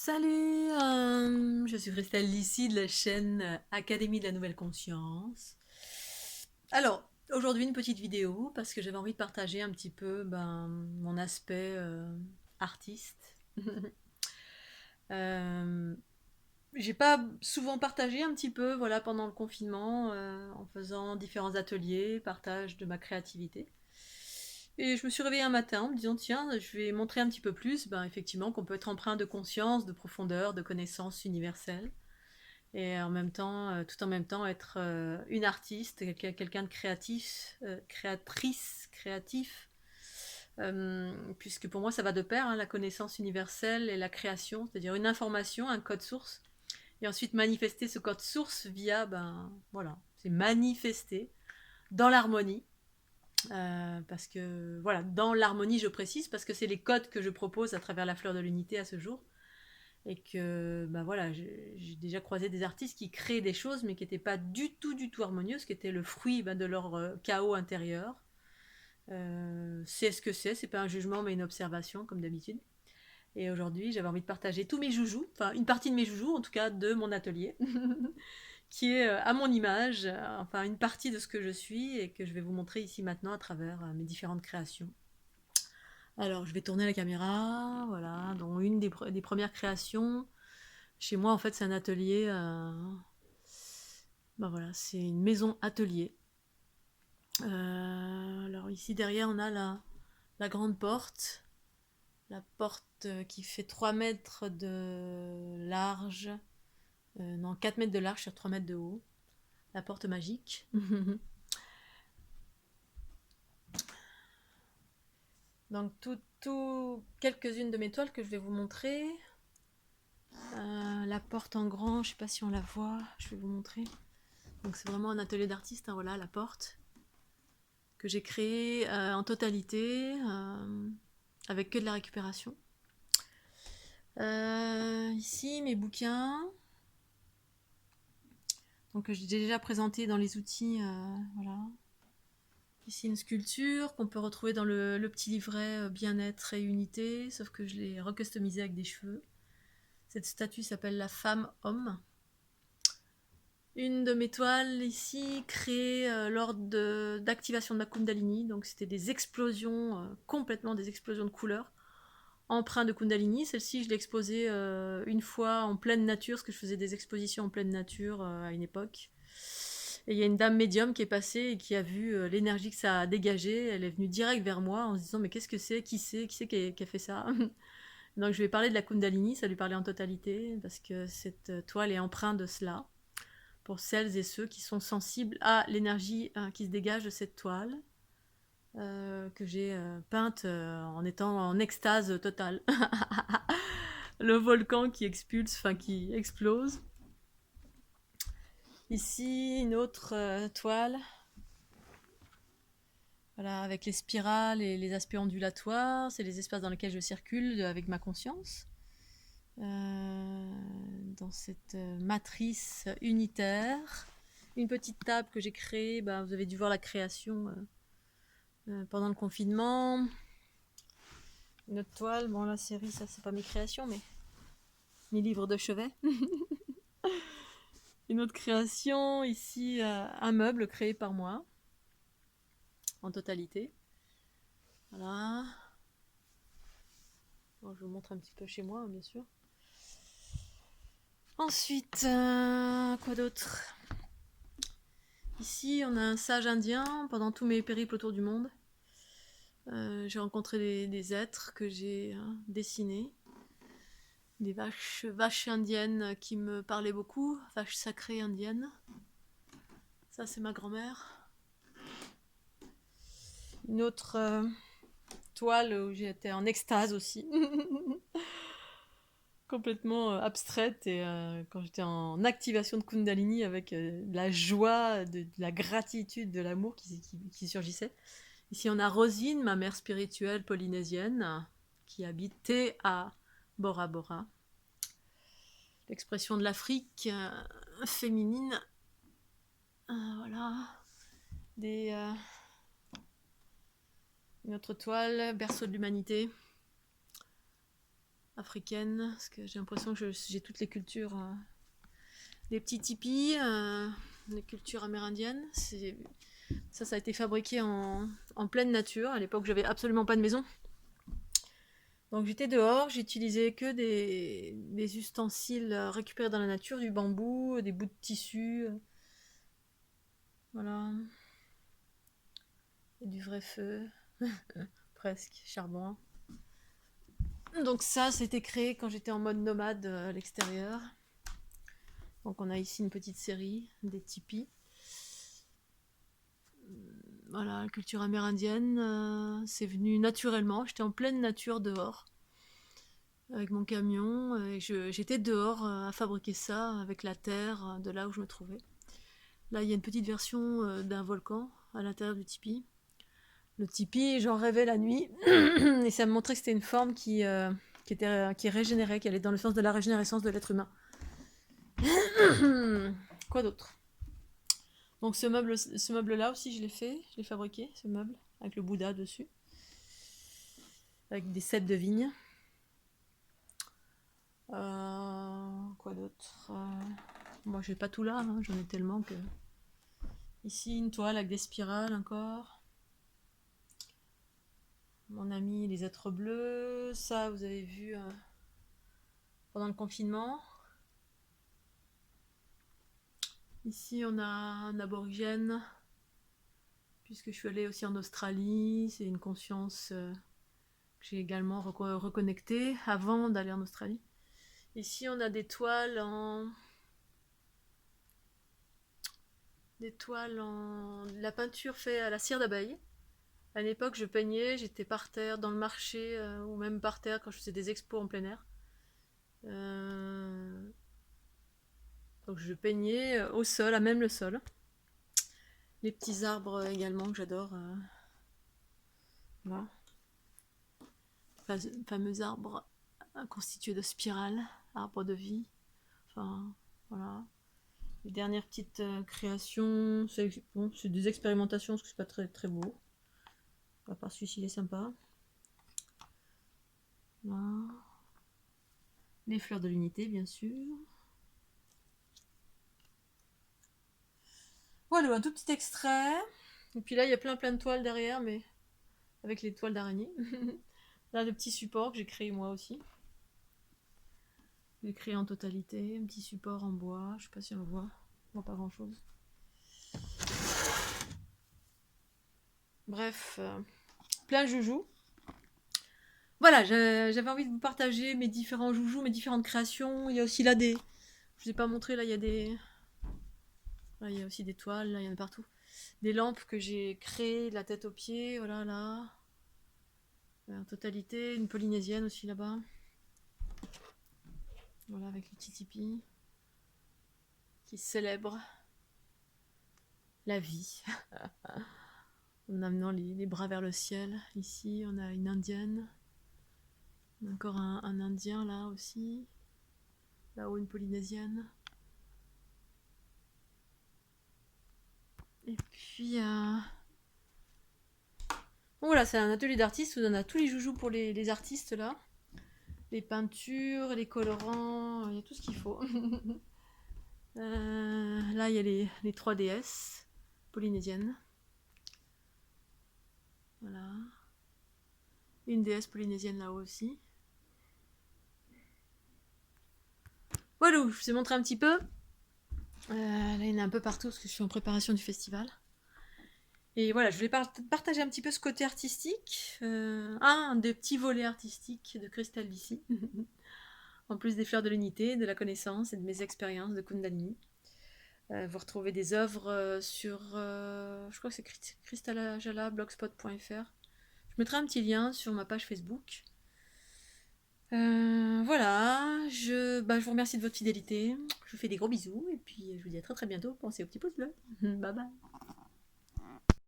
Salut, je suis Christelle Lissy de la chaîne Académie de la Nouvelle Conscience. Alors, aujourd'hui une petite vidéo parce que j'avais envie de partager un petit peu mon aspect artiste. Euh, j'ai pas souvent partagé un petit peu voilà, pendant le confinement en faisant différents ateliers, partage de ma créativité. Et je me suis réveillée un matin en me disant, tiens, je vais montrer un petit peu plus, effectivement, qu'on peut être empreint de conscience, de profondeur, de connaissances universelles. Et en même temps, tout en même temps, être une artiste, quelqu'un de créatif, créatrice, créatif. Puisque pour moi, ça va de pair, hein, la connaissance universelle et la création, c'est-à-dire une information, un code source, et ensuite manifester ce code source via, voilà, c'est manifester dans l'harmonie, parce que voilà, dans l'harmonie, je précise, parce que c'est les codes que je propose à travers la fleur de l'unité à ce jour. Et que voilà, j'ai déjà croisé des artistes qui créaient des choses, mais qui n'étaient pas du tout harmonieuses, qui étaient le fruit de leur chaos intérieur. C'est ce que c'est pas un jugement, mais une observation, comme d'habitude. Et aujourd'hui, j'avais envie de partager tous mes joujoux, enfin une partie de mes joujoux, en tout cas de mon atelier, qui est à mon image, enfin une partie de ce que je suis et que je vais vous montrer ici maintenant à travers mes différentes créations. Alors, je vais tourner la caméra, voilà, dont une des premières créations. Chez moi, en fait, c'est un atelier. Voilà, c'est une maison atelier. Alors ici derrière, on a la grande porte. La porte qui fait 3 mètres de large. Non, 4 mètres de large sur 3 mètres de haut. La porte magique. Donc, quelques-unes de mes toiles que je vais vous montrer. La porte en grand, je sais pas si on la voit, je vais vous montrer. Donc, c'est vraiment un atelier d'artiste, hein, voilà, la porte. Que j'ai créé en totalité, avec que de la récupération. Ici, mes bouquins. Donc, j'ai déjà présenté dans les outils. Voilà. Ici, une sculpture qu'on peut retrouver dans le petit livret Bien-être et Unité, sauf que je l'ai recustomisée avec des cheveux. Cette statue s'appelle la femme-homme. Une de mes toiles ici, créée lors d'activation de ma Kundalini. Donc, c'était des explosions, complètement des explosions de couleurs. Emprunt de Kundalini. Celle-ci, je l'ai exposée une fois en pleine nature, parce que je faisais des expositions en pleine nature à une époque. Et il y a une dame médium qui est passée et qui a vu l'énergie que ça a dégagé. Elle est venue direct vers moi en se disant mais qu'est-ce que c'est, qui c'est qui a fait ça. Donc je lui ai parlé de la Kundalini, ça lui parlait en totalité, parce que cette toile est empreinte de cela, pour celles et ceux qui sont sensibles à l'énergie qui se dégage de cette toile. Que j'ai peinte en étant en extase totale. Le volcan qui expulse, enfin qui explose. Ici, une autre toile. Voilà, avec les spirales et les aspects ondulatoires. C'est les espaces dans lesquels je circule avec ma conscience. Dans cette matrice unitaire. Une petite table que j'ai créée. Vous avez dû voir la création pendant le confinement. Une autre toile, bon la série ça c'est pas mes créations mais mes livres de chevet. Une autre création, ici un meuble créé par moi en totalité. Voilà. Bon, je vous montre un petit peu chez moi bien sûr. Ensuite, quoi d'autre? Ici on a un sage indien pendant tous mes périples autour du monde. J'ai rencontré des êtres que j'ai dessinés. Des vaches indiennes qui me parlaient beaucoup, vaches sacrées indiennes. Ça, c'est ma grand-mère. Une autre toile où j'étais en extase aussi. Complètement abstraite et quand j'étais en activation de Kundalini avec de la joie, de la gratitude, de l'amour qui surgissait. Ici, on a Rosine, ma mère spirituelle polynésienne, qui habitait à Bora Bora. L'expression de l'Afrique féminine. Voilà. Une autre toile, berceau de l'humanité. africaine, parce que j'ai l'impression que j'ai toutes les cultures. Les petits tipis, les cultures amérindiennes. Ça a été fabriqué en pleine nature. À l'époque, j'avais absolument pas de maison. Donc j'étais dehors, j'utilisais que des ustensiles récupérés dans la nature, du bambou, des bouts de tissu, voilà, et du vrai feu, presque, charbon. Donc ça, c'était créé quand j'étais en mode nomade à l'extérieur. Donc on a ici une petite série des tipis. Voilà, la culture amérindienne, c'est venu naturellement. J'étais en pleine nature dehors avec mon camion et j'étais dehors à fabriquer ça avec la terre de là où je me trouvais. Là, il y a une petite version d'un volcan à l'intérieur du tipi. Le tipi, j'en rêvais la nuit et ça me montrait que c'était une forme qui régénérait, qui allait dans le sens de la régénérescence de l'être humain. Quoi d'autre? Donc ce meuble-là aussi, je l'ai fabriqué, ce meuble, avec le Bouddha dessus, avec des cèpes de vigne. Quoi d'autre? Moi, j'ai pas tout là, hein, j'en ai tellement que... Ici, une toile avec des spirales encore. Mon ami, les êtres bleus. Ça, vous avez vu pendant le confinement. Ici, on a un aborigène, puisque je suis allée aussi en Australie. C'est une conscience que j'ai également reconnectée avant d'aller en Australie. Ici, on a des toiles en... La peinture faite à la cire d'abeille. À l'époque, je peignais, j'étais par terre, dans le marché, ou même par terre quand je faisais des expos en plein air. Donc je peignais au sol, à même le sol. Les petits arbres également que j'adore. Voilà. Fameux arbre constitué de spirales, arbre de vie. Enfin, voilà. Les dernières petites créations, c'est des expérimentations parce que c'est pas très très beau. À part celui-ci, il est sympa. Voilà. Les fleurs de l'unité, bien sûr. Voilà, un tout petit extrait. Et puis là, il y a plein de toiles derrière, mais avec les toiles d'araignée. Là, le petit support que j'ai créé moi aussi. J'ai créé en totalité, un petit support en bois. Je sais pas si on le voit. On voit pas grand chose. Bref, plein de joujoux. Voilà, j'avais envie de vous partager mes différents joujoux, mes différentes créations. Il y a aussi là des... Je vous ai pas montré, là il y a des... Là il y a aussi des toiles, là il y en a partout. Des lampes que j'ai créées, de la tête aux pieds, voilà, là. En totalité, une polynésienne aussi là-bas. Voilà, avec le petit tipi qui célèbre la vie. En amenant les bras vers le ciel. Ici, on a une indienne. Encore un indien là aussi. Là-haut, une polynésienne. Et puis... Bon, voilà, c'est un atelier d'artiste où on a tous les joujoux pour les artistes là. Les peintures, les colorants, il y a tout ce qu'il faut. Là, il y a les 3 déesses polynésiennes. Voilà. Une déesse polynésienne là-haut aussi. Voilà, je vous ai montré un petit peu. Là, il y en a un peu partout parce que je suis en préparation du festival. Et voilà, je voulais partager un petit peu ce côté artistique. Un des petits volets artistiques de Cristal d'ici. En plus des fleurs de l'unité, de la connaissance et de mes expériences de Kundalini. Vous retrouvez des œuvres sur... je crois que c'est crystalajala.blogspot.fr. Je mettrai un petit lien sur ma page Facebook. Voilà, je vous remercie de votre fidélité. Je vous fais des gros bisous et puis je vous dis à très très bientôt. Pensez au petit pouce bleu. Bye bye.